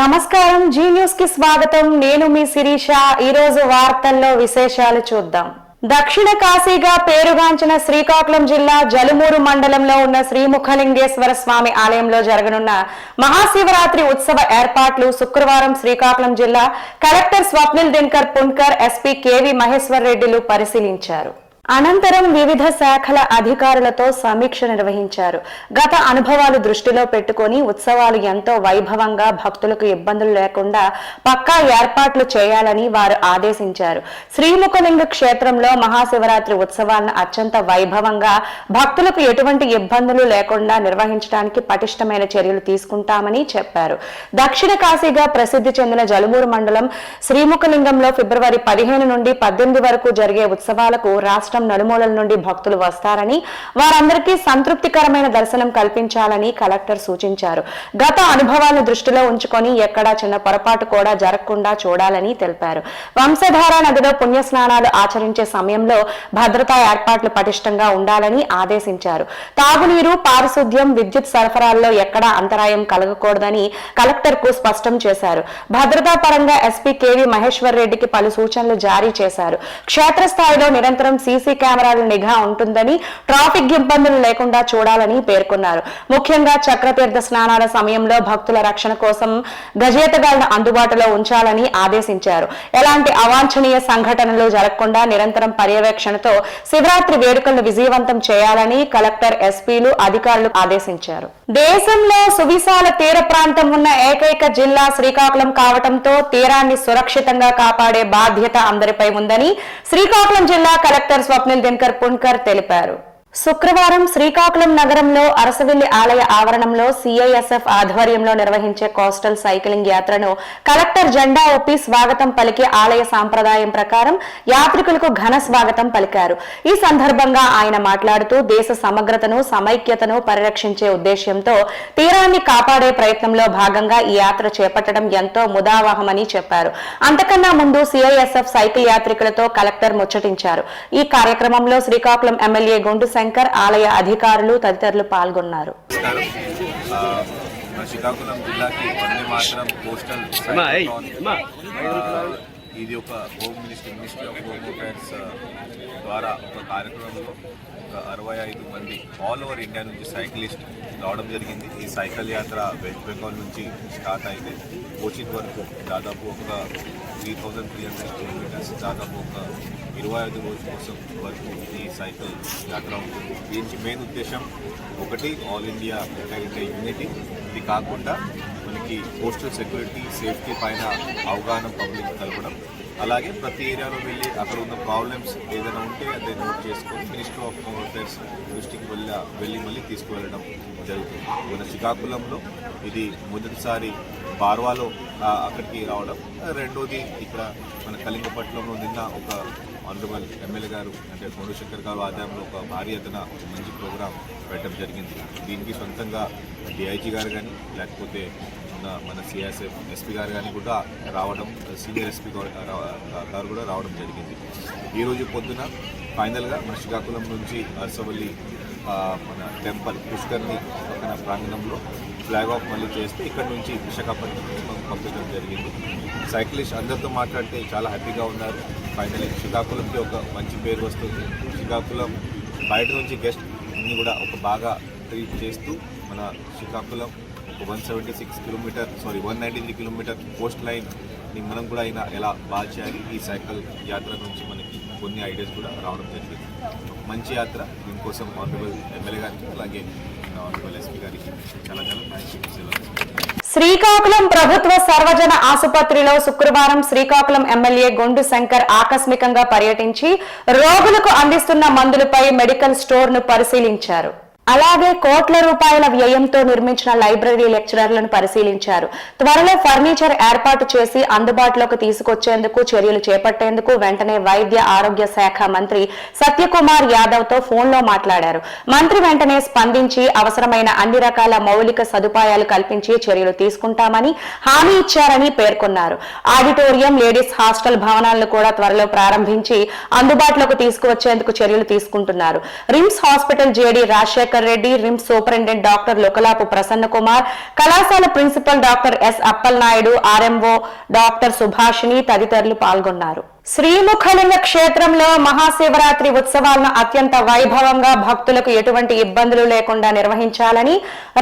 నమస్కారం G news కి స్వాగతం. నేను మీ శిరీష. ఈ రోజు వార్తల్లో విశేషాలు చూద్దాం. దక్షిణ కాశీగా పేరుగాంచిన శ్రీకాకుళం జిల్లా జలుమూరు మండలంలో ఉన్న శ్రీముఖలింగేశ్వర స్వామి ఆలయంలో జరగనున్న మహాశివరాత్రి ఉత్సవ ఏర్పాట్లు శుక్రవారం శ్రీకాకుళం జిల్లా collector Swapnil Dinakar Punkar, SP KV Maheshwar రెడ్డిలు పరిశీలించారు. అనంతరం వివిధ శాఖల అధికారులతో సమీక్ష నిర్వహించారు. గత అనుభవాలు దృష్టిలో పెట్టుకుని ఉత్సవాలు ఎంతో వైభవంగా, భక్తులకు ఇబ్బందులు లేకుండా పక్కా ఏర్పాట్లు చేయాలని వారు ఆదేశించారు. శ్రీముఖలింగ క్షేత్రంలో మహాశివరాత్రి ఉత్సవాలను అత్యంత వైభవంగా, భక్తులకు ఎటువంటి ఇబ్బందులు లేకుండా నిర్వహించడానికి పటిష్టమైన చర్యలు తీసుకుంటామని చెప్పారు. దక్షిణ కాశీగా ప్రసిద్ధి చెందిన జలుమూరు మండలం శ్రీముఖలింగంలో ఫిబ్రవరి 15 నుండి 18 వరకు జరిగే ఉత్సవాలకు రాష్ట్రం నలుమూలల నుండి భక్తులు వస్తారని, వారందరికీ సంతృప్తికరమైన దర్శనం కల్పించాలని కలెక్టర్ సూచించారు. గత అనుభవాలను దృష్టిలో ఉంచుకొని ఎక్కడా చిన్న పొరపాటు కూడా జరగకుండా చూడాలని తెలిపారు. వంశధార నదిలో పుణ్యస్నానాలు ఆచరించే సమయంలో భద్రతా ఏర్పాట్లు పటిష్టంగా ఉండాలని ఆదేశించారు. తాగునీరు, పారిశుద్ధ్యం, విద్యుత్ సరఫరాల్లో ఎక్కడా అంతరాయం కలగకూడదని కలెక్టర్ కు స్పష్టం చేశారు. భద్రతా పరంగా ఎస్పీ కేవి మహేశ్వర్ రెడ్డికి పలు సూచనలు జారీ చేశారు. క్షేత్రస్థాయిలో నిరంతరం సీసీ కెమెరాల నిఘా ఉంటుందని, ట్రాఫిక్ ఇబ్బందులు లేకుండా చూడాలని పేర్కొన్నారు. ముఖ్యంగా చక్రతీర్థ స్నానాల సమయంలో భక్తుల రక్షణ కోసం గజేతగాళ్లను అందుబాటులో ఉంచాలని ఆదేశించారు. ఎలాంటి అవాంఛనీయ సంఘటనలు జరగకుండా నిరంతరం పర్యవేక్షణతో శివరాత్రి వేడుకలను విజయవంతం చేయాలని కలెక్టర్, ఎస్పీలు, అధికారులు ఆదేశించారు. దేశంలో సువిశాల తీర ప్రాంతం ఉన్న ఏకైక జిల్లా శ్రీకాకుళం కావడంతో తీరాన్ని సురక్షితంగా కాపాడే బాధ్యత అందరిపై ఉందని శ్రీకాకుళం జిల్లా కలెక్టర్ స్వప్నిల్ దినకర్ పున్కర్ తెలిపారు. శుక్రవారం శ్రీకాకుళం నగరంలో అరసవిల్లి ఆలయ ఆవరణంలో సిఐఎస్ఎఫ్ ఆధ్వర్యంలో నిర్వహించే కోస్టల్ సైక్లింగ్ యాత్రను కలెక్టర్ జెండా ఊపి స్వాగతం పలికి ఆలయ సాంప్రదాయం ప్రకారం యాత్రికులకు ఘన స్వాగతం పలికారు. ఈ సందర్భంగా ఆయన మాట్లాడుతూ దేశ సమగ్రతను, సమైక్యతను పరిరక్షించే ఉద్దేశ్యంతో తీరాన్ని కాపాడే ప్రయత్నంలో భాగంగా ఈ యాత్ర చేపట్టడం ఎంతో ముదావహమని చెప్పారు. అంతకన్నా ముందు సిఐఎస్ఎఫ్ సైకిల్ యాత్రికులతో కలెక్టర్ ముచ్చటించారు. ఈ కార్యక్రమంలో శ్రీకాకుళం ఎమ్మెల్యే గుండు శంకర్, ఆలయ అధికారులు తదితరులు పాల్గొన్నారు. శ్రీకాకుళం జిల్లాకి వందే మాతరం కోస్టల్ ఇది ఒక మినిస్ట్రీ ఆఫ్ హోమ్ అఫైర్స్ ద్వారా ఒక కార్యక్రమంలో ఒక 65 మంది ఆల్ ఓవర్ ఇండియా నుంచి సైక్లిస్ట్ రావడం జరిగింది. ఈ సైకిల్ యాత్ర వెస్ట్ బెంగాల్ నుంచి స్టార్ట్ అయితే కోచిన్ వరకు దాదాపు ఒక 3300 కిలోమీటర్స్, దాదాపు ఒక 25 రోజుల కోసం వరకు ఈ సైకిల్ యాత్ర ఉంటుంది. దీనికి మెయిన్ ఉద్దేశం ఒకటి, ఆల్ ఇండియా యూనిటీ. ఇది కాకుండా మనకి కోస్టల్ సెక్యూరిటీ, సేఫ్టీ పైన అవగాహన పబ్లిక్ కలపడం, అలాగే ప్రతి ఏరియాలో వెళ్ళి అక్కడ ఉన్న ప్రాబ్లమ్స్ ఏదైనా ఉంటే అదే నోట్ చేసుకొని మినిస్ట్రీ ఆఫ్ హోమ్ అఫైర్స్ దృష్టికి వెళ్ళి మళ్ళీ తీసుకువెళ్ళడం జరుగుతుంది. మన శ్రీకాకుళంలో ఇది మొదటిసారి బార్వాలో అక్కడికి రావడం, రెండోది ఇక్కడ మన కళింగపట్నంలో నిన్న ఒక ఆనరబుల్ ఎమ్మెల్యే గారు అంటే గుండుశంకర్ గారు ఆదాయంలో ఒక భారీ ఎత్తున మంచి ప్రోగ్రాం పెట్టడం జరిగింది. దీనికి సొంతంగా డిఐజీ గారు కానీ లేకపోతే మన సిఎస్ఎఫ్ ఎస్పీ గారు కానీ కూడా రావడం, సీనియర్ ఎస్పీ గారు కూడా రావడం జరిగింది. ఈరోజు పొద్దున ఫైనల్గా మన శ్రీకాకుళం నుంచి అరసవల్లి మన టెంపుల్ పుష్కర్ని పక్కన ప్రాంగణంలో ఫ్లాగ్ ఆఫ్ మళ్ళీ చేస్తే ఇక్కడ నుంచి విశాఖపట్నం పంపించడం జరిగింది. సైక్లిస్ట్ అందరితో మాట్లాడితే చాలా హ్యాపీగా ఉన్నారు. ఫైనల్లీ శ్రీకాకుళంకి ఒక మంచి పేరు వస్తుంది. శ్రీకాకుళం బయట నుంచి గెస్ట్ అన్ని కూడా ఒక బాగా ట్రీట్ చేస్తూ మన శ్రీకాకుళం ఒక 193 కిలోమీటర్ కోస్ట్ లైన్ని మనం కూడా అయినా ఎలా బాగా చేయాలి, ఈ సైకిల్ యాత్ర నుంచి మనకి కొన్ని ఐడియాస్ కూడా రావడం జరిగింది. మంచి యాత్ర. దీనికోసం ఆనరబుల్ ఎమ్మెల్యే గారికి అలాగే ఆనరబుల్ ఎస్పీ గారికి చాలా థ్యాంక్స్. శ్రీకాకుళం ప్రభుత్వ సర్వజన ఆసుపత్రిలో శుక్రవారం శ్రీకాకుళం ఎమ్మెల్యే గుండు శంకర్ ఆకస్మికంగా పర్యటించి రోగులకు అందిస్తున్న మందులపై మెడికల్ స్టోర్ ను పరిశీలించారు. అలాగే కోట్ల రూపాయల వ్యయంతో నిర్మించిన లైబ్రరీ లెక్చరర్లను పరిశీలించారు. త్వరలో ఫర్నిచర్ ఏర్పాటు చేసి అందుబాటులోకి తీసుకొచ్చేందుకు చర్యలు చేపట్టేందుకు వెంటనే వైద్య ఆరోగ్య శాఖ మంత్రి సత్యకుమార్ యాదవ్ తో ఫోన్లో మాట్లాడారు. మంత్రి వెంటనే స్పందించి అవసరమైన అన్ని రకాల మౌలిక సదుపాయాలు కల్పించి చర్యలు తీసుకుంటామని హామీ ఇచ్చారని పేర్కొన్నారు. ఆడిటోరియం, లేడీస్ హాస్టల్ భవనాలను కూడా త్వరలో ప్రారంభించి అందుబాటులోకి తీసుకువచ్చేందుకు చర్యలు తీసుకుంటున్నారు. RIMS hospital JD Rajasekhar Rajasekhar Reddy, RIMS superintendent doctor Lukalapu Prasanna Kumar, కళాశాల principal doctor S Appalanaidu, RMO doctor Subhashini తదితరులు పాల్గొన్నారు. శ్రీముఖలింగ క్షేత్రంలో మహాశివరాత్రి ఉత్సవాలను అత్యంత వైభవంగా భక్తులకు ఎటువంటి ఇబ్బందులు లేకుండా నిర్వహించాలని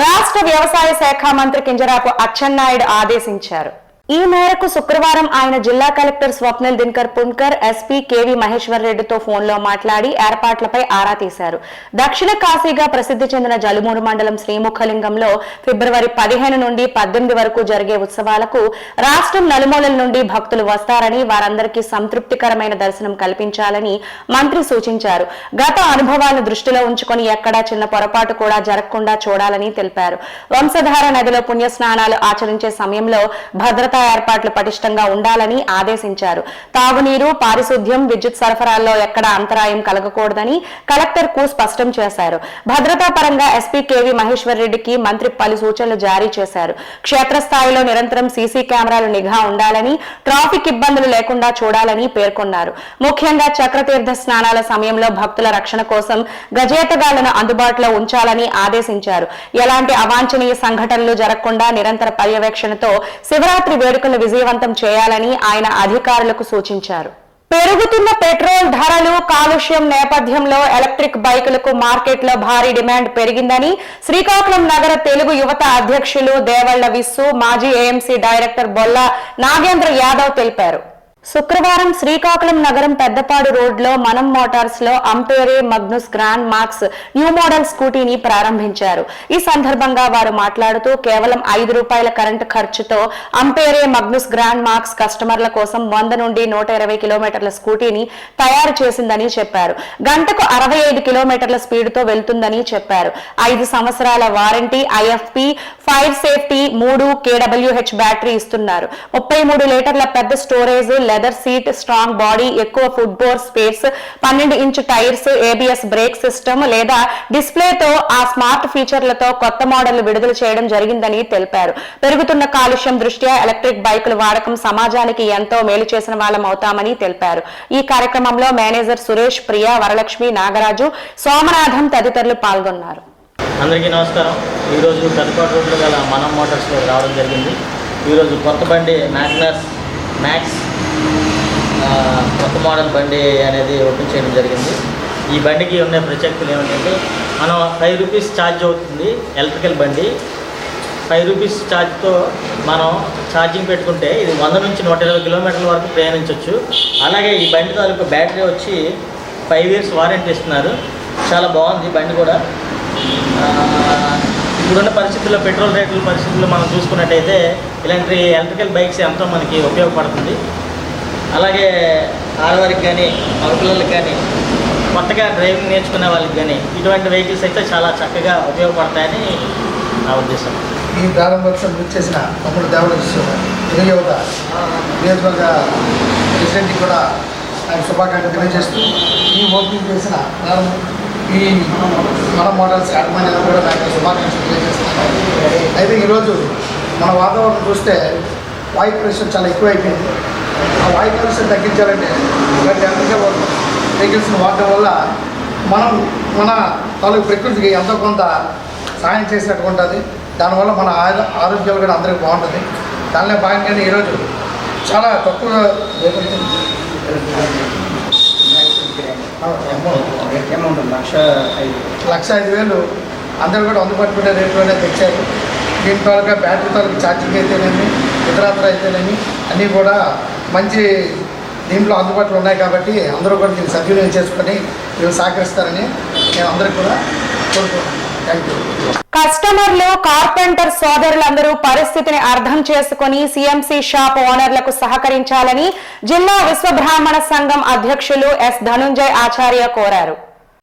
రాష్ట్ర వ్యవసాయ శాఖ మంత్రి కింజరాపు అచ్చెన్నాయుడు ఆదేశించారు. ఈ మేరకు శుక్రవారం ఆయన జిల్లా collector Swapnil Dinakar Punkar, SP KV Maheshwar రెడ్డితో ఫోన్లో మాట్లాడి ఏర్పాట్లపై ఆరా తీశారు. దక్షిణ కాశీగా ప్రసిద్ధి చెందిన జలుమూరు మండలం శ్రీముఖలింగంలో ఫిబ్రవరి 15 నుండి 18 వరకు జరిగే ఉత్సవాలకు రాష్ట్రం నలుమూలల నుండి భక్తులు వస్తారని, వారందరికీ సంతృప్తికరమైన దర్శనం కల్పించాలని మంత్రి సూచించారు. గత అనుభవాలను దృష్టిలో ఉంచుకొని ఎక్కడా చిన్న పొరపాటు కూడా జరగకుండా చూడాలని తెలిపారు. వంశధార నదిలో పుణ్యస్నానాలు ఆచరించే సమయంలో భద్రతా ఏర్పాట్లు పటిష్టంగా ఉండాలని ఆదేశించారు. తాగునీరు, పారిశుద్ధ్యం, విద్యుత్ సరఫరాల్లో ఎక్కడ అంతరాయం కలగకూడదని కలెక్టర్ కు స్పష్టం చేశారు. భద్రతా పరంగా ఎస్పీ కేవి మహేశ్వర్ రెడ్డికి మంత్రి పలు సూచనలు జారీ చేశారు. క్షేత్రస్థాయిలో నిరంతరం సీసీ కెమెరాలు నిఘా ఉండాలని, ట్రాఫిక్ ఇబ్బందులు లేకుండా చూడాలని పేర్కొన్నారు. ముఖ్యంగా చక్రతీర్థ స్నానాల సమయంలో భక్తుల రక్షణ కోసం గజేతగాళ్లను అందుబాటులో ఉంచాలని ఆదేశించారు. ఎలాంటి అవాంఛనీయ సంఘటనలు జరగకుండా నిరంతర పర్యవేక్షణతో శివరాత్రి వేడుకలు విజయవంతం చేయాలని ఆయన అధికారులకు సూచించారు. పెరుగుతున్న పెట్రోల్ ధరలు, కాలుష్యం నేపథ్యంలో ఎలక్ట్రిక్ బైకులకు మార్కెట్లో భారీ డిమాండ్ పెరిగిందని శ్రీకాకుళం నగర తెలుగు యువత అధ్యక్షులు దేవళ్ల విస్సు, మాజీ ఏఎంసీ డైరెక్టర్ బొల్లా నాగేంద్ర యాదవ్ తెలిపారు. శుక్రవారం శ్రీకాకుళం నగరం పెద్దపాడు రోడ్లో మనం మోటార్స్ లో అంపేరే మగ్నుస్ గ్రాండ్ మాక్స్ న్యూ మోడల్ స్కూటీని ప్రారంభించారు. ఈ సందర్భంగా వారు మాట్లాడుతూ కేవలం ₹5 కరెంటు ఖర్చుతో అంపేరే మగ్నుస్ గ్రాండ్ మాక్స్ కస్టమర్ల కోసం 100 నుండి 120 కిలోమీటర్ల స్కూటీని తయారు చేసిందని చెప్పారు. గంటకు 65 కిలోమీటర్ల స్పీడ్ తో వెళ్తుందని చెప్పారు. 5 సంవత్సరాల warranty, IFP, fire safety, 3 KWH battery ఇస్తున్నారు. 33 లీటర్ల పెద్ద storage, leather seat, strong body, ఎక్కువ footboard space, 12 inch tyres, ABS brake system లేదా డిస్ప్లేతో ఆ స్మార్ట్ ఫీచర్లతో కొత్త మోడళ్లు విడుదల చేయడం జరిగిందని తెలిపారు. పెరుగుతున్న కాలుష్యం దృష్ట్యా ఎలక్ట్రిక్ బైకుల వాడకం సమాజానికి ఎంతో మేలు చేసిన వాళ్ళం అవుతామని తెలిపారు. ఈ కార్యక్రమంలో మేనేజర్ సురేష్, ప్రియా, వరలక్ష్మి, నాగరాజు, సోమనాథం తదితరులు పాల్గొన్నారు. అందరికీ నమస్కారం. ఈరోజు పెద్దపాటు రోడ్లో గల మనం మోటార్స్లో రావడం జరిగింది. ఈరోజు కొత్త బండి మ్యాక్స్ కొత్త మోడల్ బండి అనేది ఓపెన్ చేయడం జరిగింది. ఈ బండికి ఉన్న ప్రత్యేకతలు ఏమిటంటే, మనం ₹5 ఛార్జ్ అవుతుంది. ఎలక్ట్రికల్ బండి ₹5 ఛార్జ్తో మనం ఛార్జింగ్ పెట్టుకుంటే ఇది 100 నుంచి 120 కిలోమీటర్ల వరకు ప్రయాణించవచ్చు. అలాగే ఈ బండి తాలూకు బ్యాటరీ వచ్చి 5 ఇయర్స్ వారంటీ ఇస్తున్నారు. చాలా బాగుంది బండి కూడా. ఇప్పుడున్న పరిస్థితుల్లో, పెట్రోల్ రేట్ల పరిస్థితుల్లో మనం చూసుకున్నట్టయితే ఇలాంటి ఎలక్ట్రికల్ బైక్స్ ఎంతో మనకి ఉపయోగపడుతుంది. అలాగే ఆడవారికి కానీ, మగపిల్లలకి కానీ, కొత్తగా డ్రైవింగ్ నేర్చుకునే వాళ్ళకి కానీ ఇటువంటి వెహికల్స్ అయితే చాలా చక్కగా ఉపయోగపడతాయని నా ఉద్దేశం. ఈ ప్రారంభోత్సవం గుర్తు చేసిన తమ్ముడు దేవల తెలుగు యువత నియోజకవర్గ ప్రెసిడెంట్కి కూడా ఆయన శుభాకాంక్షలు తెలియజేస్తూ, ఈ ఓపెనింగ్ చేసిన ఈ మన మోడల్స్ యాజమాన్యాలకు కూడా నాకు శుభాకాంక్షలు తెలియజేస్తున్నాను. అయితే ఈరోజు మన వాతావరణం చూస్తే వాయు కాలుష్యం చాలా ఎక్కువైపోయింది. ఆ వాయు కాలుష్యం తగ్గించాలంటే ఇలాంటి ఎలక్ట్రికల్ వెహికల్స్ని వాడటం వల్ల మన తాలూకు ప్రకృతికి ఎంతో కొంత సాయం చేసినట్టు ఉంటుంది. దానివల్ల మన ఆరోగ్యాలు కూడా అందరికీ బాగుంటుంది. దానిలో భాగంగానే ఈరోజు చాలా తక్కువ అమౌంట్ ₹1,05,000 అందరూ కూడా అందుబాటులో రేట్లోనే తెచ్చారు. దీని తాలూకా బ్యాటరీ తాలూకు ఛార్జింగ్ అయితేనేమి, ఇతరాత్ర అయితేనేమి అన్నీ కూడా మంచి దీంట్లో అందుబాటులో ఉన్నాయి. కాబట్టి అందరూ కూడా దీన్ని సద్వినియోగం చేసుకొని వీళ్ళు సహకరిస్తారని నేను అందరికీ కూడా కోరుకుంటున్నాను. Thank you. కస్టమర్లు, కార్పెంటర్ సోదరులందరూ పరిస్థితిని అర్థం చేసుకుని సిఎంసి షాప్ ఓనర్లకు సహకరించాలని జిల్లా విశ్వబ్రాహ్మణ సంఘం అధ్యక్షులు ఎస్ ధనుంజయ్ ఆచార్య కోరారు.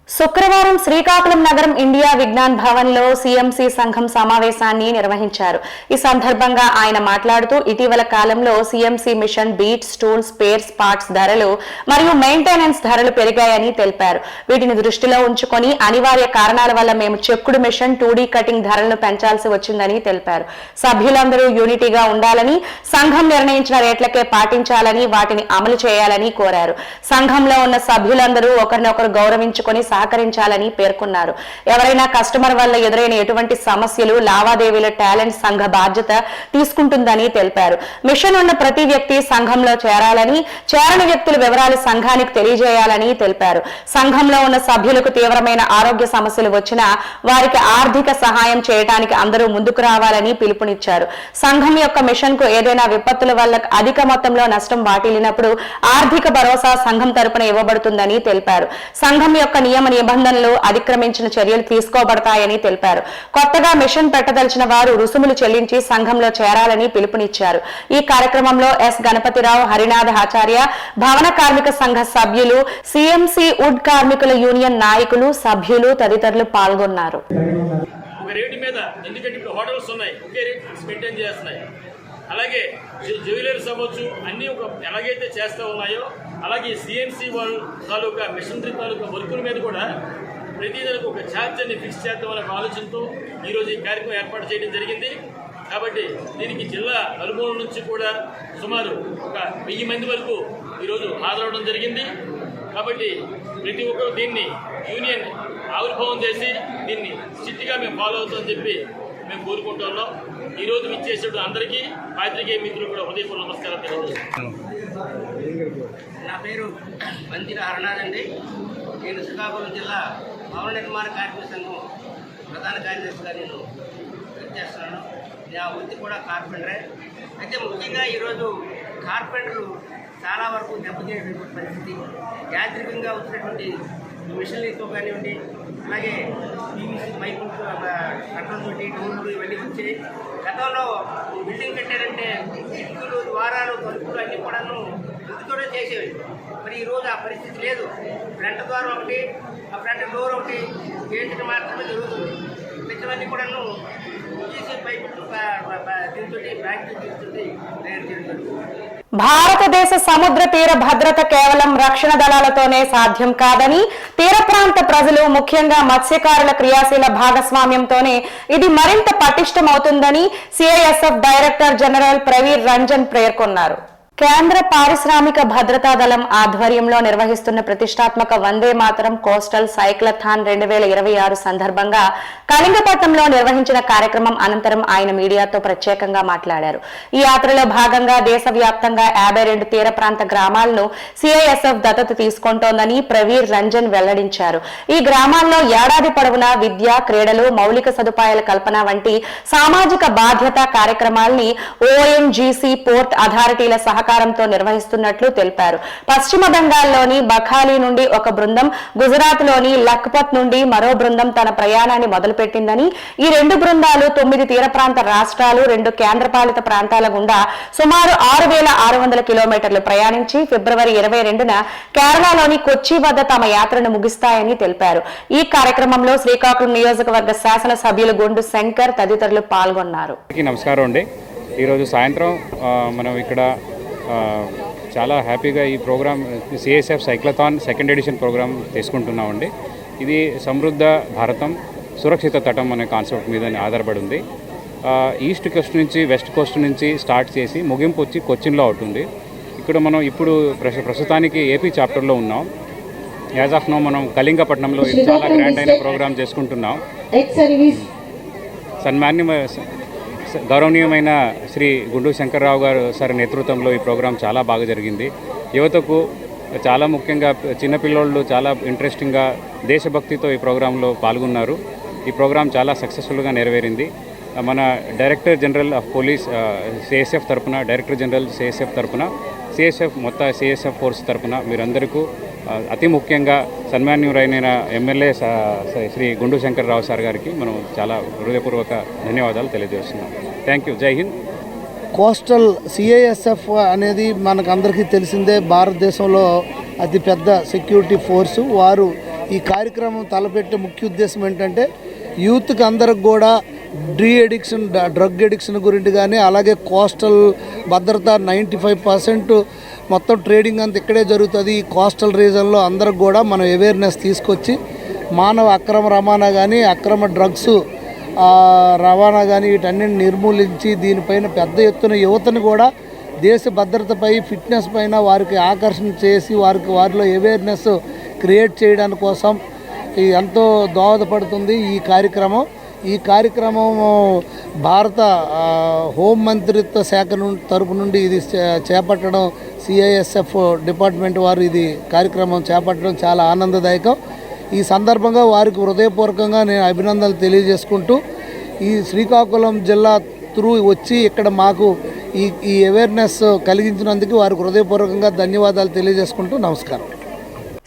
శుక్రవారం శ్రీకాకుళం నగరం ఇండియా విజ్ఞాన్ భవన్ లో సిఎంసి సంఘం సమావేశాన్ని నిర్వహించారు. ఈ సందర్భంగా ఆయన మాట్లాడుతూ, ఇటీవల కాలంలో CMC mission, bits, tools, spares, parts ధరలు మరియు మెయింటెనెన్స్ ధరలు పెరిగాయని తెలిపారు. వీటిని దృష్టిలో ఉంచుకొని అనివార్య కారణాల వల్ల మేము చెక్కుడు మిషన్, 2D కటింగ్ ధరలను పెంచాల్సి వచ్చిందని తెలిపారు. సభ్యులందరూ యూనిటీగా ఉండాలని, సంఘం నిర్ణయించిన రేట్లకే పాటించాలని, వాటిని అమలు చేయాలని కోరారు. సంఘంలో ఉన్న సభ్యులందరూ ఒకరినొకరు గౌరవించుకొని సహకరించాలని పేర్కొన్నారు. ఎవరైనా కస్టమర్ వల్ల ఎదురైన ఎటువంటి సమస్యలు, లావాదేవీల టాలెంట్ సంఘ బాధ్యత తీసుకుంటుందని తెలిపారు. మిషన్ ఉన్న ప్రతి వ్యక్తి సంఘంలో చేరాలని, చేరని వ్యక్తుల వివరాలు సంఘానికి తెలియజేయాలని తెలిపారు. సంఘంలో ఉన్న సభ్యులకు తీవ్రమైన ఆరోగ్య సమస్యలు వచ్చినా వారికి ఆర్థిక సహాయం చేయడానికి అందరూ ముందుకు రావాలని పిలుపునిచ్చారు. సంఘం యొక్క మిషన్ కు ఏదైనా విపత్తుల వల్ల అధిక మొత్తంలో నష్టం వాటిల్లినప్పుడు ఆర్థిక భరోసా సంఘం తరపున ఇవ్వబడుతుందని తెలిపారు. సంఘం యొక్క నియమ నిబంధనలు అతిక్రమించిన చర్యలు తీసుకోబడతాయని తెలిపారు. కొత్తగా మిషన్ పెట్టదలిచిన వారు రుసుములు చెల్లించి సంఘంలో చేరాలని పిలుపునిచ్చారు. ఈ కార్యక్రమంలో ఎస్ గణపతిరావు, హరినాథ ఆచార్య, భవన కార్మిక సంఘ సభ్యులు, సిఎంసి వుడ్ కార్మికుల యూనియన్ నాయకులు, సభ్యులు తదితరులు పాల్గొన్నారు. ఒక రేటు మీద, ఎందుకంటే ఇప్పుడు హోటల్స్ ఉన్నాయి, ఒకే రేట్ మెయింటైన్ చేస్తున్నాయి. అలాగే జ్యువెలర్స్ అవ్వచ్చు, అన్నీ ఒక ఎలాగైతే చేస్తూ ఉన్నాయో అలాగే సిఎంసి వాళ్ళు తాలూకా మిషనరీ తాలూకా వర్కుల మీద కూడా ప్రతిదానికి ఒక ఛార్జ్ అని ఫిక్స్ చేద్దామనే ఆలోచనతో ఈరోజు ఈ కార్యక్రమం ఏర్పాటు చేయడం జరిగింది. కాబట్టి దీనికి జిల్లా నలుమూల నుంచి కూడా సుమారు ఒక 1000 మంది వరకు ఈరోజు హాజరవడం జరిగింది. కాబట్టి ప్రతి ఒక్కరు దీన్ని యూనియన్ ఆవిర్భావం చేసి దీన్ని స్ట్రిక్ట్గా మేము ఫాలో అవుతామని చెప్పి మేము కోరుకుంటున్నాం. ఈరోజు విచ్చేసేటప్పుడు అందరికీ పాత్రికేయ మిత్రులు కూడా హృదయపూర్వక నమస్కారం తెలియజేస్తున్నాను. నా పేరు బంతిర హరనాథ్ అండి. నేను శ్రీకాకుళం జిల్లా భవన నిర్మాణ కార్మిక సంఘం ప్రధాన కార్యదర్శిగా నేను చేస్తున్నాను. నా వృత్తి కూడా కార్పెంటరే. అయితే ముఖ్యంగా ఈరోజు కార్పెంటర్లు చాలా వరకు దెబ్బతినేటువంటి పరిస్థితి. యాంత్రికంగా వచ్చినటువంటి మిషనరీతో కానివ్వండి, అలాగే పీవీసీ పైపులు కట్టలతోటి డోర్లు ఇవన్నీ వచ్చాయి. గతంలో బిల్డింగ్ కట్టారంటే కిటికీలు, ద్వారాలు, తలుపులు అన్నీ కూడాను ఇంటితోనే చేసేవి. మరి ఈరోజు ఆ పరిస్థితి లేదు. ఫ్రంట్ ద్వారం ఒకటి, ఆ ఫ్రంట్ డోర్ ఒకటి చేయించడం మాత్రమే జరుగుతుంది. మిగతావన్నీ కూడాను పీవీసీ పైపులు దీంతో బ్రాకెట్ తీసుకుంటే తయారు చేయడం జరుగుతుంది. భారతదేశ సముద్ర తీర భద్రత కేవలం రక్షణ దళాలతోనే సాధ్యం కాదని, తీర ప్రాంత ప్రజలు ముఖ్యంగా మత్స్యకారుల క్రియాశీల భాగస్వామ్యంతోనే ఇది మరింత పటిష్టమవుతుందని CISF director general Praveer Ranjan పేర్కొన్నారు. కేంద్ర పారిశ్రామిక భద్రతా దళం ఆధ్వర్యంలో నిర్వహిస్తున్న ప్రతిష్టాత్మక వందే మాతరం కోస్టల్ సైక్లథాన్ 2026 సందర్భంగా కళింగపట్నంలో నిర్వహించిన కార్యక్రమం అనంతరం ఆయన మీడియాతో ప్రత్యేకంగా మాట్లాడారు. ఈ యాత్రలో భాగంగా దేశవ్యాప్తంగా 52 తీర ప్రాంత గ్రామాలను సిఐఎస్ఎఫ్ దత్తత తీసుకుంటోందని ప్రవీర్ రంజన్ వెల్లడించారు. ఈ గ్రామాల్లో ఏడాది పొడవునా విద్య, క్రీడలు, మౌలిక సదుపాయాల కల్పన వంటి సామాజిక బాధ్యత కార్యక్రమాల్ని ఓఎన్జీసీ పోర్ట్ అథారిటీల సహకారంతో నిర్వహిస్తున్నట్లు తెలిపారు. పశ్చిమ బెంగాల్లోని బఖాలి నుండి ఒక బృందం, గుజరాత్ లోని లఖ్పత్ నుండి మరో బృందం తన ప్రయాణాన్ని మొదలుపెట్టిందని, ఈ 2 బృందాలు 9 తీర ప్రాంత రాష్ట్రాలు, 2 కేంద్రపాలిత ప్రాంతాల గుండా సుమారు 6600 కిలోమీటర్లు ప్రయాణించి ఫిబ్రవరి 22న కేరళలోని కొచ్చి వద్ద తమ యాత్రను ముగిస్తాయని తెలిపారు. ఈ కార్యక్రమంలో శ్రీకాకుళం నియోజకవర్గ శాసన సభ్యులు గుండు శంకర్ తదితరులు పాల్గొన్నారు. నమస్కారం అండి. ఈరోజు సాయంత్రం మనం ఇక్కడ చాలా హ్యాపీగా ఈ program CSF cyclothon 2nd edition program తీసుకుంటున్నామండి. ఇది సమృద్ధ భారతం సురక్షిత తటం అనే కాన్సెప్ట్ మీద ఆధారపడి ఉంది. ఈస్ట్ కోస్ట్ నుంచి వెస్ట్ కోస్ట్ నుంచి స్టార్ట్ చేసి ముగింపు వచ్చి కొచ్చిన్లో అవుతుంది. ఇక్కడ మనం ఇప్పుడు ప్రస్తుతానికి ఏపీ చాప్టర్లో ఉన్నాం. యాజ్ ఆఫ్ నో మనం కళింగపట్నంలో చాలా గ్రాండ్ అయిన ప్రోగ్రామ్ చేసుకుంటున్నాం. గౌరవనీయమైన శ్రీ గుండు శంకర్రావు గారు సార్ నేతృత్వంలో ఈ ప్రోగ్రాం చాలా బాగా జరిగింది. యువతకు చాలా ముఖ్యంగా చిన్నపిల్లోళ్ళు చాలా ఇంట్రెస్టింగ్గా దేశభక్తితో ఈ ప్రోగ్రాంలో పాల్గొన్నారు. ఈ ప్రోగ్రాం చాలా సక్సెస్ఫుల్గా నెరవేరింది. మన director general of police CSF తరపున, డైరెక్టర్ జనరల్ సిఎస్ఎఫ్ తరపున, సిఎస్ఎఫ్ మొత్తం సిఎస్ఎఫ్ ఫోర్స్ తరపున మీరందరికీ అతి ముఖ్యంగా సన్మాన్యురైన ఎమ్మెల్యే శ్రీ గుండు శంకర్రావు సార్ గారికి మనం చాలా హృదయపూర్వక ధన్యవాదాలు తెలియజేస్తున్నాం. Thank you. జై హింద్. కోస్టల్ సిఐఎస్ఎఫ్ అనేది మనకు అందరికీ తెలిసిందే, భారతదేశంలో అతిపెద్ద సెక్యూరిటీ ఫోర్సు. వారు ఈ కార్యక్రమం తలపెట్టే ముఖ్య ఉద్దేశం ఏంటంటే యూత్కి అందరికి కూడా డ్రగ్ ఎడిక్షన్ గురించి కానీ, అలాగే కోస్టల్ భద్రత 95% మొత్తం ట్రేడింగ్ అంతా ఇక్కడే జరుగుతుంది. ఈ కోస్టల్ రీజన్లో అందరికి కూడా మనం అవేర్నెస్ తీసుకొచ్చి మానవ అక్రమ రవాణా కానీ, అక్రమ డ్రగ్స్ రవాణా కానీ వీటన్నిటిని నిర్మూలించి దీనిపైన పెద్ద ఎత్తున యువతను కూడా దేశ భద్రతపై, ఫిట్నెస్ పైన వారికి ఆకర్షణ చేసి వారిలో అవేర్నెస్ క్రియేట్ చేయడానికి కోసం ఎంతో దోహదపడుతుంది ఈ కార్యక్రమం భారత హోం మంత్రిత్వ శాఖ తరపు నుండి ఇది చేపట్టడం, CISF డిపార్ట్మెంట్ వారు ఇది కార్యక్రమం చేపట్టడం చాలా ఆనందదాయకం. ఈ సందర్భంగా వారికి హృదయపూర్వకంగా నేను అభినందనలు తెలియజేసుకుంటూ, ఈ శ్రీకాకుళం జిల్లా త్రూ వచ్చి ఇక్కడ మాకు ఈ అవేర్నెస్ కలిగించినందుకు వారికి హృదయపూర్వకంగా ధన్యవాదాలు తెలియజేసుకుంటూ నమస్కారం.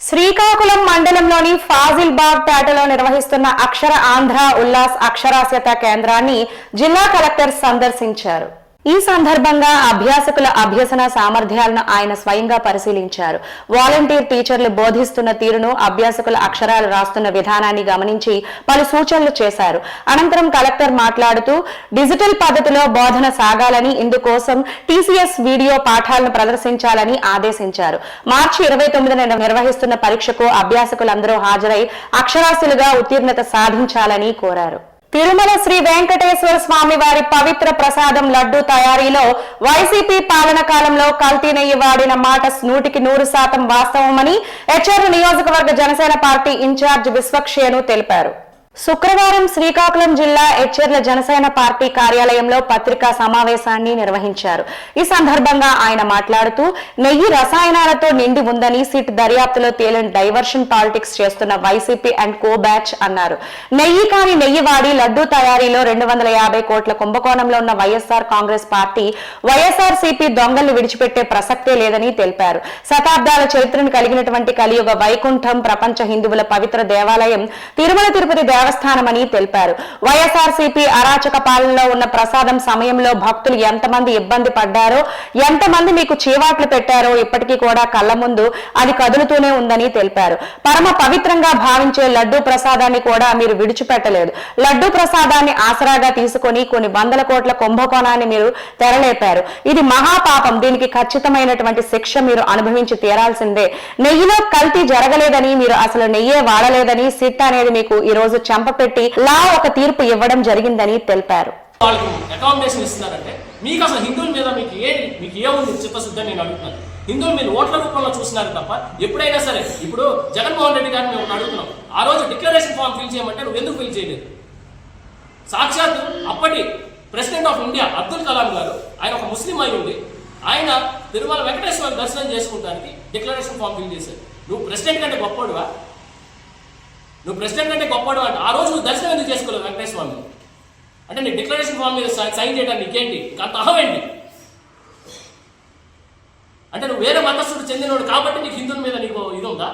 శ్రీకాకుళం మండలంలోని ఫాజిల్బాగ్ పేటలో నిర్వహిస్తున్న అక్షర ఆంధ్ర ఉల్లాస్ అక్షరాస్యత కేంద్రాన్ని జిల్లా కలెక్టర్ సందర్శించారు. ఈ సందర్భంగా అభ్యాసకుల అభ్యసన సామర్థ్యాలను ఆయన స్వయంగా పరిశీలించారు. వాలంటీర్ టీచర్లు బోధిస్తున్న తీరును, అభ్యాసకుల అక్షరాలు రాస్తున్న విధానాన్ని గమనించి పలు సూచనలు చేశారు. అనంతరం కలెక్టర్ మాట్లాడుతూ డిజిటల్ పద్ధతిలో బోధన సాగాలని, ఇందుకోసం TCS వీడియో పాఠాలను ప్రదర్శించాలని ఆదేశించారు. మార్చి 29న నిర్వహిస్తున్న పరీక్షకు అభ్యాసకులందరూ హాజరై అక్షరాస్యులుగా ఉత్తీర్ణత సాధించాలని కోరారు. తిరుమల శ్రీ వెంకటేశ్వర స్వామి వారి పవిత్ర ప్రసాదం లడ్డూ తయారీలో వైసీపీ పాలన కాలంలో కల్తీ నెయ్యి వాడిన మాట 100% వాస్తవమని ఎచ్చెర్ల నియోజకవర్గ జనసేన పార్టీ ఇన్ఛార్జ్ విశ్వక్షేణు తెలిపారు. శుక్రవారం శ్రీకాకుళం జిల్లా ఎచ్చెర్ల జనసేన పార్టీ కార్యాలయంలో పత్రికా సమావేశాన్ని నిర్వహించారు. ఈ సందర్భంగా ఆయన మాట్లాడుతూ, నెయ్యి రసాయనాలతో నిండి ఉందని సిట్ దర్యాప్తులో తేలిన డైవర్షన్ పాలిటిక్స్ చేస్తున్న వైసీపీ అండ్ కో బ్యాచ్ అన్నారు. నెయ్యి కాని నెయ్యి వాడి లడ్డూ తయారీలో 250 కోట్ల కుంభకోణంలో ఉన్న వైఎస్ఆర్ కాంగ్రెస్ పార్టీ వైఎస్ఆర్సీపీ దొంగల్ని విడిచిపెట్టే ప్రసక్తే లేదని తెలిపారు. శతాబ్దాల చరిత్రను కలిగినటువంటి కలియుగ వైకుంఠం, ప్రపంచ హిందువుల పవిత్ర దేవాలయం తిరుమల తిరుపతి దేవస్థానమని తెలిపారు. వైఎస్ఆర్సీపీ అరాచక పాలనలో ఉన్న ప్రసాదం సమయంలో భక్తులు ఎంతమంది ఇబ్బంది పడ్డారో, ఎంతమంది మీకు చీవాట్లు పెట్టారో ఇప్పటికీ కూడా కళ్ల ముందు అది కదులుతూనే ఉందని తెలిపారు. పరమ పవిత్రంగా భావించే లడ్డూ ప్రసాదాన్ని కూడా మీరు విడిచిపెట్టలేదు. లడ్డూ ప్రసాదాన్ని ఆసరాగా తీసుకొని కొన్ని వందల కోట్ల కుంభకోణాన్ని మీరు తెరలేపారు. ఇది మహాపాపం. దీనికి ఖచ్చితమైనటువంటి శిక్ష మీరు అనుభవించి తీరాల్సిందే. నెయ్యిలో కల్తీ జరగలేదని, మీరు అసలు నెయ్యే వాడలేదని సిట్ అనేది మీకు ఈ రోజు చంపపెట్టి ఒక తీర్పు ఇవ్వడం జరిగిందని తెలిపారు. వాళ్ళకి అకామిడేషన్ ఇస్తున్నారంటే మీకు అసలు హిందువుల మీద మీకు ఏముంది చిత్తశుద్ధి నేను అడుగుతున్నాను. హిందువులు మీరు ఓట్ల రూపంలో చూస్తున్నారు తప్ప ఎప్పుడైనా సరే, ఇప్పుడు జగన్మోహన్ రెడ్డి గారిని మేము అడుగుతున్నాం, ఆ రోజు డిక్లరేషన్ ఫామ్ ఫిల్ చేయమంటే నువ్వు ఎందుకు ఫిల్ చేయలేదు? సాక్షాత్ అప్పటి president of India Abdul Kalam గారు, ఆయన ఒక ముస్లిం అయి ఉంది, ఆయన తిరుమల వెంకటేశ్వర దర్శనం చేసుకుంటానికి డిక్లరేషన్ ఫామ్ ఫిల్ చేశారు. నువ్వు ప్రెసిడెంట్ కంటే గొప్పవాడువా? నువ్వు ప్రెసిడెంట్ కంటే గొప్పవాడు అంటే ఆ రోజు నువ్వు దర్శనం ఎందుకు చేసుకోలేదు వెంకటేశ్వర స్వామి? అంటే నీ డిక్లరేషన్ ఫామ్ మీద సైన్ చేయడానికి నీకేంటి అంత అహమేంటి? అంటే నువ్వు వేరే మతస్థుడు చెందినవాడు కాబట్టి నీకు హిందువుల మీద నీకు ఇది ఉందా?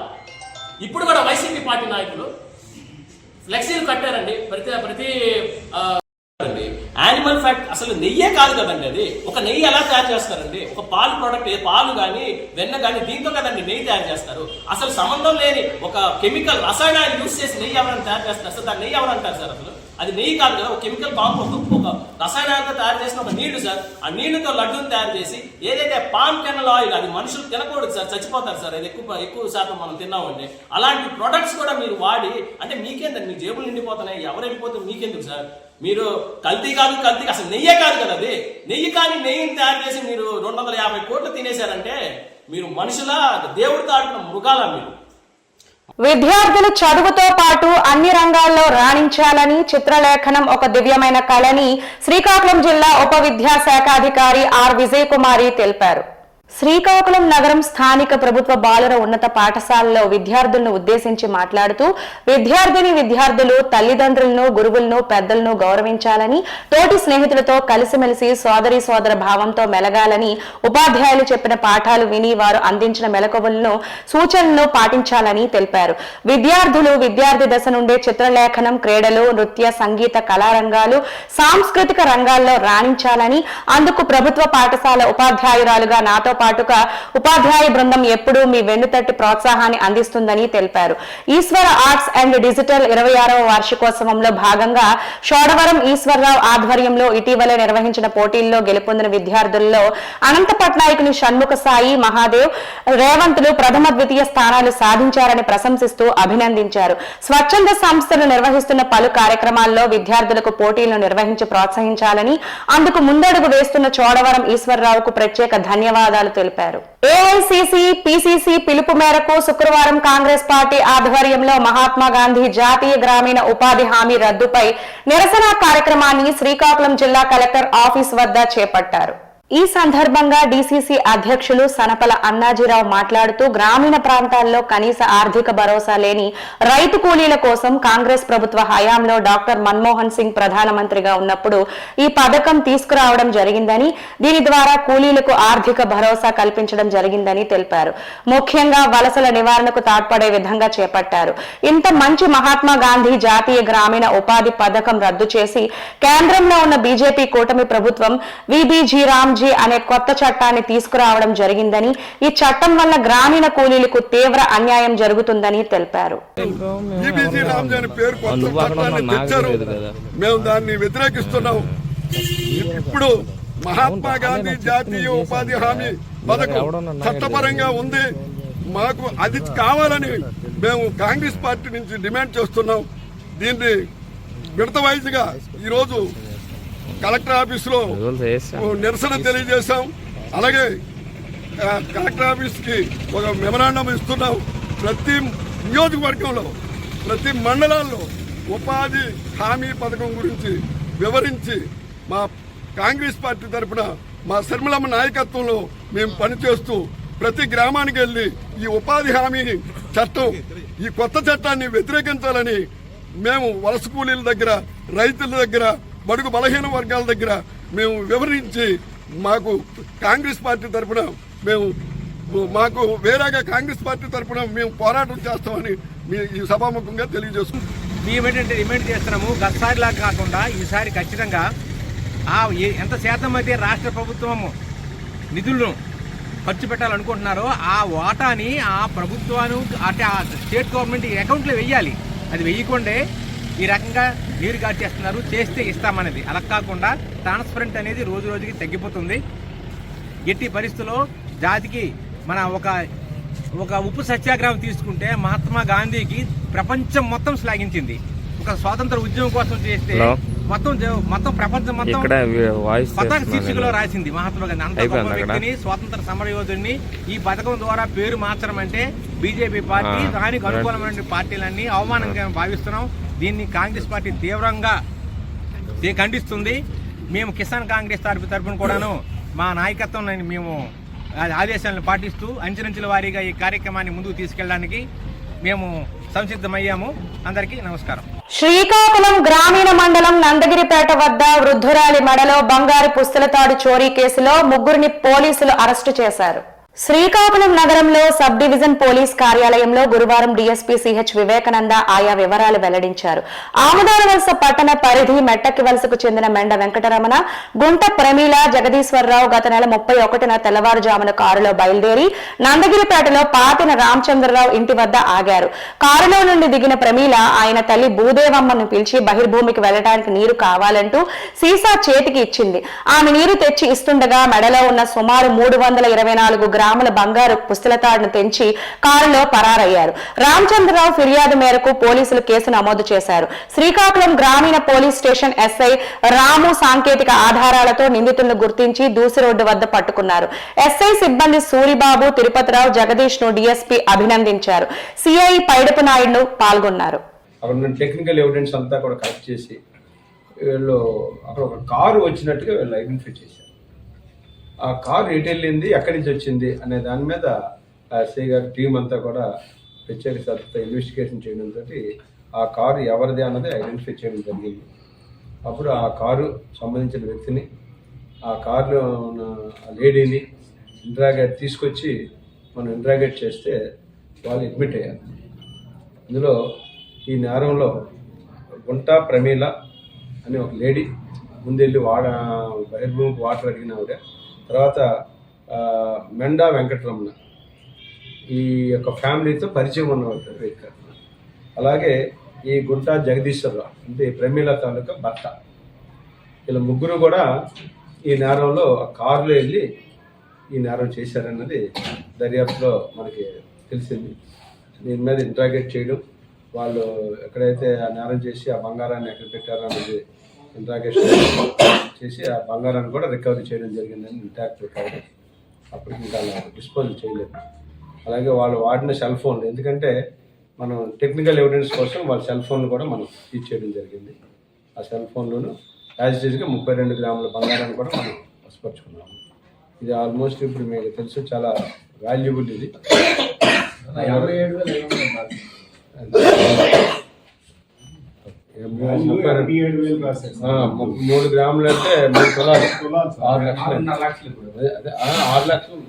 ఇప్పుడు కూడా వైసీపీ పార్టీ నాయకులు ఫ్లెక్సీలు కట్టారండి ప్రతి యానిమల్ ఫ్యాట్. అసలు నెయ్యే కాదు కదండి అది. ఒక నెయ్యి ఎలా తయారు చేస్తారండి? ఒక పాలు ప్రోడక్ట్, పాలు కానీ వెన్న కానీ దీంతో కదండి నెయ్యి తయారు చేస్తారు. అసలు సంబంధం లేని ఒక కెమికల్ రసాయనాన్ని యూజ్ చేసి నెయ్యి ఎవరైనా తయారు చేస్తారు? అసలు దాన్ని నెయ్యి ఎవరంటారు సార్? అసలు అది నెయ్యి కాదు కదా, ఒక కెమికల్ కాంపౌండ్, ఒక రసాయనాలతో తయారు చేసిన ఒక నీళ్లు సార్. ఆ నీళ్లతో లడ్డూని తయారు చేసి ఏదైతే పామ్ కెనల్ ఆయిల్, అది మనుషులు తినకూడదు సార్, చచ్చిపోతారు సార్, అది ఎక్కువ శాతం మనం తిన్నామండి. అలాంటి ప్రొడక్ట్స్ కూడా మీరు వాడి, అంటే మీకేందండి, మీ జేబులు నిండిపోతున్నాయి, ఎవరు వెళ్ళిపోతే మీకెందుకు సార్? మీరు కల్తీ అసలు నెయ్యే కాదు కదా అది. నెయ్యి కానీ నెయ్యిని తయారు చేసి మీరు 250 కోట్లు తినేశారంటే మీరు మనుషులా, దేవుడితో ఆడుతున్న మృగాలా మీరు? విద్యార్థులు చదువుతో పాటు అన్ని రంగాల్లో రాణించాలని, చిత్రలేఖనం ఒక దివ్యమైన కళని శ్రీకాకుళం జిల్లా ఉప విద్యాశాఖాధికారి ఆర్ విజయ్ కుమారి తెలిపారు. శ్రీకాకుళం నగరం స్థానిక ప్రభుత్వ బాలుర ఉన్నత పాఠశాలలో విద్యార్థులను ఉద్దేశించి మాట్లాడుతూ, విద్యార్థులు తల్లిదండ్రులను, గురువులను, పెద్దలను గౌరవించాలని, తోటి స్నేహితులతో కలిసిమెలిసి సోదర భావంతో మెలగాలని, ఉపాధ్యాయులు చెప్పిన పాఠాలు విని వారు అందించిన మెలకువలను, సూచనలను పాటించాలని తెలిపారు. విద్యార్థులు విద్యార్థి దశ నుండే చిత్రలేఖనం, క్రీడలు, నృత్య, సంగీత, కళారంగాలు, సాంస్కృతిక రంగాల్లో రాణించాలని, అందుకు ప్రభుత్వ పాఠశాల ఉపాధ్యాయురాలుగా నాతో పాటుగా ఉపాధ్యాయ బృందం ఎప్పుడూ మీ వెన్నుతట్టి ప్రోత్సాహాన్ని అందిస్తుందని తెలిపారు. ఈశ్వర ఆర్ట్స్ అండ్ డిజిటల్ 26వ వార్షికోత్సవంలో భాగంగా షోడవరం ఈశ్వరరావు ఆధ్వర్యంలో ఇటీవల నిర్వహించిన పోటీల్లో గెలుపొందిన విద్యార్థుల్లో అనంత పట్నాయకుని షణ్ముఖ సాయి, మహాదేవ్, రేవంతులు ప్రథమ ద్వితీయ స్థానాలు సాధించారని ప్రశంసిస్తూ అభినందించారు. స్వచ్ఛంద సంస్థలు నిర్వహిస్తున్న పలు కార్యక్రమాల్లో విద్యార్థులకు పోటీలను నిర్వహించి ప్రోత్సహించాలని, అందుకు ముందడుగు వేస్తున్న చోడవరం ఈశ్వరరావుకు ప్రత్యేక ధన్యవాదాలు విశేషాలు తెలిపారు. ఏఐసిసి పిసిసి పిలుపు మేరకు శుక్రవారం కాంగ్రెస్ పార్టీ ఆధ్వర్యంలో మహాత్మా గాంధీ జాతీయ గ్రామీణ ఉపాధి హామీ రద్దుపై నిరసన కార్యక్రమాన్ని శ్రీకాకుళం జిల్లా కలెక్టర్ ఆఫీస్ వద్ద చేపట్టారు. ఈ సందర్భంగా డిసిసి అధ్యక్షులు సనపల అన్నాజీరావు మాట్లాడుతూ గ్రామీణ ప్రాంతాల్లో కనీస ఆర్థిక భరోసా లేని రైతు కూలీల కోసం కాంగ్రెస్ ప్రభుత్వ హయాంలో డాక్టర్ మన్మోహన్ సింగ్ ప్రధానమంత్రిగా ఉన్నప్పుడు ఈ పథకం తీసుకురావడం జరిగిందని, దీని ద్వారా కూలీలకు ఆర్థిక భరోసా కల్పించడం జరిగిందని తెలిపారు. ముఖ్యంగా వలసల నివారణకు తాడ్పడే విధంగా చేపట్టారు. ఇంత మంచి మహాత్మా గాంధీ జాతీయ గ్రామీణ ఉపాధి పథకం రద్దు చేసి కేంద్రంలో ఉన్న బీజేపీ కూటమి ప్రభుత్వం విబిజీ రామ్ అనే కొత్త చట్టాన్ని తీసుకురావడం జరిగిందని, ఈ చట్టం వల్ల గ్రామీణ కూలీలకు తీవ్ర అన్యాయం జరుగుతుందని తెలిపారు. మేము దాన్ని వ్యతిరేకిస్తున్నాం. ఇప్పుడు మహాత్మా గాంధీ జాతీయ ఉపాధి హామీ పథకం చట్టపరంగా ఉంది. మాకు అది కావాలని మేము కాంగ్రెస్ పార్టీ నుంచి డిమాండ్ చేస్తున్నాం. దీన్ని విడత వైజ్గా ఈరోజు కలెక్టర్ ఆఫీసులో నిరసన తెలియజేశాం. అలాగే కలెక్టర్ ఆఫీస్కి ఒక మెమరాండం ఇస్తున్నాం. ప్రతి నియోజకవర్గంలో ప్రతి మండలాల్లో ఉపాధి హామీ పథకం గురించి వివరించి మా కాంగ్రెస్ పార్టీ తరఫున మా శర్మిలమ్మ నాయకత్వంలో మేము పనిచేస్తూ ప్రతి గ్రామానికి వెళ్ళి ఈ ఉపాధి హామీ చట్టం, ఈ కొత్త చట్టాన్ని వ్యతిరేకించాలని మేము వలస కూలీల దగ్గర, రైతుల దగ్గర, బడుగు బలహీన వర్గాల దగ్గర మేము వివరించి మాకు కాంగ్రెస్ పార్టీ తరఫున మాకు వేరేగా కాంగ్రెస్ పార్టీ తరఫున మేము పోరాటం చేస్తామని ఈ సభాముఖంగా తెలియజేస్తున్నాం. మేము ఏంటంటే డిమాండ్ చేస్తున్నాము, గతసారిలా కాకుండా ఈసారి ఖచ్చితంగా ఎంత శాతం అయితే రాష్ట్ర ప్రభుత్వం నిధులను ఖర్చు పెట్టాలనుకుంటున్నారో ఆ వాటాని ఆ ప్రభుత్వాన్ని అంటే ఆ స్టేట్ గవర్నమెంట్ అకౌంట్లో వెయ్యాలి. అది వెయ్యకుండే ఈ రకంగా నీరు గార్చేస్తున్నారు. చేస్తే ఇస్తామనేది అలా కాకుండా ట్రాన్స్పరెంట్ అనేది రోజు రోజుకి తగ్గిపోతుంది. ఎట్టి పరిస్థితుల్లో జాతికి మన ఒక ఉప్పు సత్యాగ్రహం తీసుకుంటే మహాత్మా గాంధీకి ప్రపంచం మొత్తం శ్లాఘించింది. ఒక స్వాతంత్ర ఉద్యమం కోసం చేస్తే మొత్తం ప్రపంచం మొత్తం పతాక శీర్షికలో రాసింది మహాత్మా గాంధీ. అంత గొప్ప వ్యక్తిని, స్వాతంత్ర సమరయోధుడిని ఈ పథకం ద్వారా పేరు మార్చడం అంటే బీజేపీ పార్టీ దానికి అనుకూలమైన పార్టీలన్నీ అవమానంగా భావిస్తున్నాం. దీన్ని కాంగ్రెస్ పార్టీ తీవ్రంగా ఖండిస్తుంది. మేము కిసాన్ కాంగ్రెస్ తరఫున కూడాను మా నాయకత్వం మేము ఆదేశాలను పాటిస్తూ అంచెలంచెల వారీగా ఈ కార్యక్రమాన్ని ముందుకు తీసుకెళ్ళడానికి మేము సంసిద్ధమయ్యాము. అందరికీ నమస్కారం. శ్రీకాకుళం గ్రామీణ మండలం నందగిరిపేట వద్ద వృద్ధురాలి మెడలో బంగారు పుస్తలతాడు చోరీ కేసులో 3 పోలీసులు అరెస్టు చేశారు. శ్రీకాకుళం నగరంలో సబ్ డివిజన్ పోలీస్ కార్యాలయంలో గురువారం డీఎస్పీ సిహెచ్ వివేకానంద ఆయా వివరాలు వెల్లడించారు. ఆముదాలవలస పట్టణ పరిధి మెట్టకి వలసకు చెందిన మెండ వెంకటరమణ, గుంట ప్రమీల, జగదీశ్వరరావు గత నెల 31న తెల్లవారుజామున కారులో బయలుదేరి నందగిరిపేటలో పాతిన రామచంద్రరావు ఇంటి వద్ద ఆగారు. కారులో నుండి దిగిన ప్రమీల ఆయన తల్లి భూదేవమ్మను పిలిచి బహిర్భూమికి వెళ్లడానికి నీరు కావాలంటూ సీసా చేతికి ఇచ్చింది. ఆమె నీరు తెచ్చి ఇస్తుండగా మెడలో ఉన్న సుమారు 324 గ్రాముల బంగారు పుస్తలతాడును తెంచి కారులో పరారయ్యారు. రామచంద్రరావు ఫిర్యాదు మేరకు పోలీసులు కేసు నమోదు చేశారు. శ్రీకాకుళం గ్రామీణ పోలీస్ స్టేషన్ ఎస్ఐ రాము సాంకేతిక ఆధారాలతో నిందితులను గుర్తించి దూసి రోడ్డు వద్ద పట్టుకున్నారు. ఎస్ఐ సిబ్బంది సూరిబాబు, తిరుపతిరావు, జగదీష్ ను డీఎస్పీ అభినందించారు. సిఐ పైడపు నాయుడు పాల్గొన్నారు. టెక్నికల్ ఎవిడెన్స్ అంతా కూడా కలెక్ట్ చేసి వీళ్ళు అక్కడ ఒక కారు వచ్చినట్టుగా వీళ్ళు ఐడెంటిఫై చేశారు. ఆ కారు ఎటు వెళ్ళింది, ఎక్కడి నుంచి వచ్చింది అనే దాని మీద ఎస్ఐ గారి టీం అంతా కూడా ప్రత్యేక శ్రద్ధతో ఇన్వెస్టిగేషన్ చేయడంతో ఆ కారు ఎవరిది అన్నది ఐడెంటిఫై చేయడం జరిగింది. అప్పుడు ఆ కారు సంబంధించిన వ్యక్తిని, ఆ కారులో ఉన్న లేడీని తీసుకొచ్చి మనం ఇంట్రాగేట్ చేస్తే వాళ్ళు అడ్మిట్ అయ్యారు. ఇందులో ఈ నేరంలో గుంట ప్రమీల అని ఒక లేడీ ముందెళ్ళి బహిర్భూమికి వాటర్ అడిగిన ఆవిడ, తర్వాత మెండా వెంకటరమణ ఈ యొక్క ఫ్యామిలీతో పరిచయం ఉన్న వ్యక్తి, అలాగే ఈ గుంట జగదీశ్వరరావు అంటే ప్రమీల తాలూకా భర్త. ఇలా 3 కూడా ఈ నేరంలో కారులో వెళ్ళి ఈ నేరం చేశారన్నది దర్యాప్తులో మనకి తెలిసింది. దీని మీద ఇంట్రాగేట్ చేయడం, వాళ్ళు ఎక్కడైతే ఆ నేరం చేసి ఆ బంగారాన్ని ఎక్కడ పెట్టారో అనేది ఇంట్రాగేషన్ చేసి ఆ బంగారాన్ని కూడా రికవరీ చేయడం జరిగిందని ఇంటాక్ట్ రికవరీ. అప్పటికి ఇంకా అలా డిస్పోజల్ చేయలేదు. అలాగే వాళ్ళు వాడిన సెల్ ఫోన్, ఎందుకంటే మనం టెక్నికల్ ఎవిడెన్స్ కోసం వాళ్ళ సెల్ ఫోన్ కూడా మనం సీజ్ చేయడం జరిగింది. ఆ సెల్ ఫోన్లోను యాజ్ ఇట్ ఈస్గా 32 గ్రాముల బంగారాన్ని కూడా మనం వశపరుచుకున్నాము. ఇది ఆల్మోస్ట్ ఇప్పుడు మీకు తెలుసు చాలా వాల్యుబుల్. ఇది 3 గ్రాములు అంటే 3 తులాలు 6 లక్షలు. అదే 6 లక్షలు.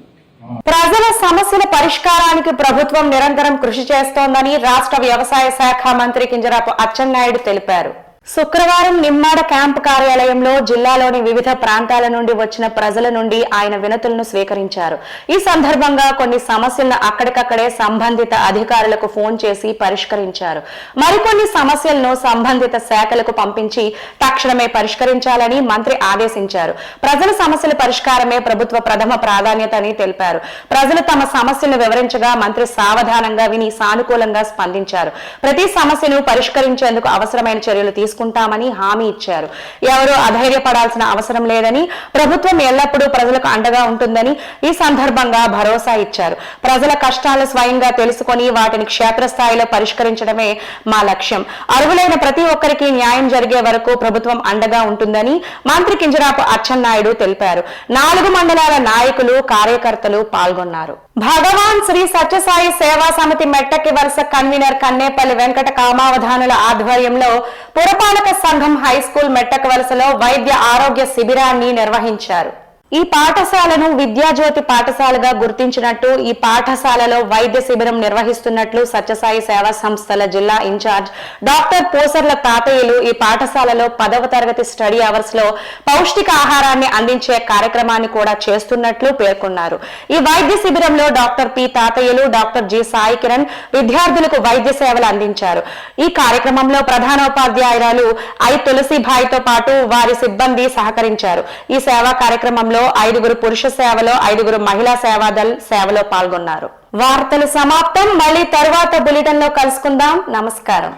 ప్రజల సమస్యల పరిష్కారానికి ప్రభుత్వం నిరంతరం కృషి చేస్తోందని రాష్ట్ర వ్యవసాయ శాఖ మంత్రి కింజరాపు అచ్చెన్నాయుడు తెలిపారు. శుక్రవారం నిమ్మాడ క్యాంపు కార్యాలయంలో జిల్లాలోని వివిధ ప్రాంతాల నుండి వచ్చిన ప్రజల నుండి ఆయన వినతులను స్వీకరించారు. ఈ సందర్భంగా కొన్ని సమస్యలను అక్కడికక్కడే సంబంధిత అధికారులకు ఫోన్ చేసి పరిష్కరించారు. మరికొన్ని సమస్యలను సంబంధిత శాఖలకు పంపించి తక్షణమే పరిష్కరించాలని మంత్రి ఆదేశించారు. ప్రజల సమస్యల పరిష్కారమే ప్రభుత్వ ప్రథమ ప్రాధాన్యత అని తెలిపారు. ప్రజలు తమ సమస్యలను వివరించగా మంత్రి సావధానంగా విని సానుకూలంగా స్పందించారు. ప్రతి సమస్యను పరిష్కరించేందుకు అవసరమైన చర్యలు తీసుకుంటామని హామీ ఇచ్చారు. ఎవరూ అధైర్యపడాల్సిన అవసరం లేదని, ప్రభుత్వం ఎల్లప్పుడూ ప్రజలకు అండగా ఉంటుందని ఈ సందర్భంగా భరోసా ఇచ్చారు. ప్రజల కష్టాలు స్వయంగా తెలుసుకొని వాటిని క్షేత్రస్థాయిలో పరిష్కరించడమే మా లక్ష్యం. అర్హులైన ప్రతి ఒక్కరికి న్యాయం జరిగే వరకు ప్రభుత్వం అండగా ఉంటుందని మంత్రి కింజరాపు అచ్చెన్నాయుడు తెలిపారు. 4 మండలాల నాయకులు, కార్యకర్తలు పాల్గొన్నారు. భగవాన్ శ్రీ సత్యసాయి సేవా సమితి మెట్టకి వలస కన్వీనర్ కన్నేపల్లి వెంకట కామావధానుల ఆధ్వర్యంలో పురపాలక సంఘం హైస్కూల్ మెట్టకి వలసలో వైద్య ఆరోగ్య శిబిరాన్ని నిర్వహించారు. ఈ పాఠశాలను విద్యాజ్యోతి పాఠశాలగా గుర్తించినట్టు, ఈ పాఠశాలలో వైద్య శిబిరం నిర్వహిస్తున్నట్లు సత్యసాయి సేవా సంస్థల జిల్లా ఇన్ఛార్జ్ డాక్టర్ పోసర్ల తాతయ్యలు ఈ పాఠశాలలో 10వ తరగతి స్టడీ అవర్స్ లో పౌష్టికాహారాన్ని అందించే కార్యక్రమాన్ని కూడా చేస్తున్నట్లు పేర్కొన్నారు. ఈ వైద్య శిబిరంలో డాక్టర్ పి తాతయ్యలు, డాక్టర్ జి సాయి కిరణ్ విద్యార్థులకు వైద్య సేవలు అందించారు. ఈ కార్యక్రమంలో ప్రధానోపాధ్యాయురాలు ఐ తులసిభాయ్తో పాటు వారి సిబ్బంది సహకరించారు. ఈ సేవా కార్యక్రమంలో 5 పురుష సేవలో, 5 మహిళా సేవాదళ్ సేవలో పాల్గొన్నారు. వార్తలు సమాప్తం. మళ్ళీ తరువాత బులెటిన్ లో కలుసుకుందాం. నమస్కారం.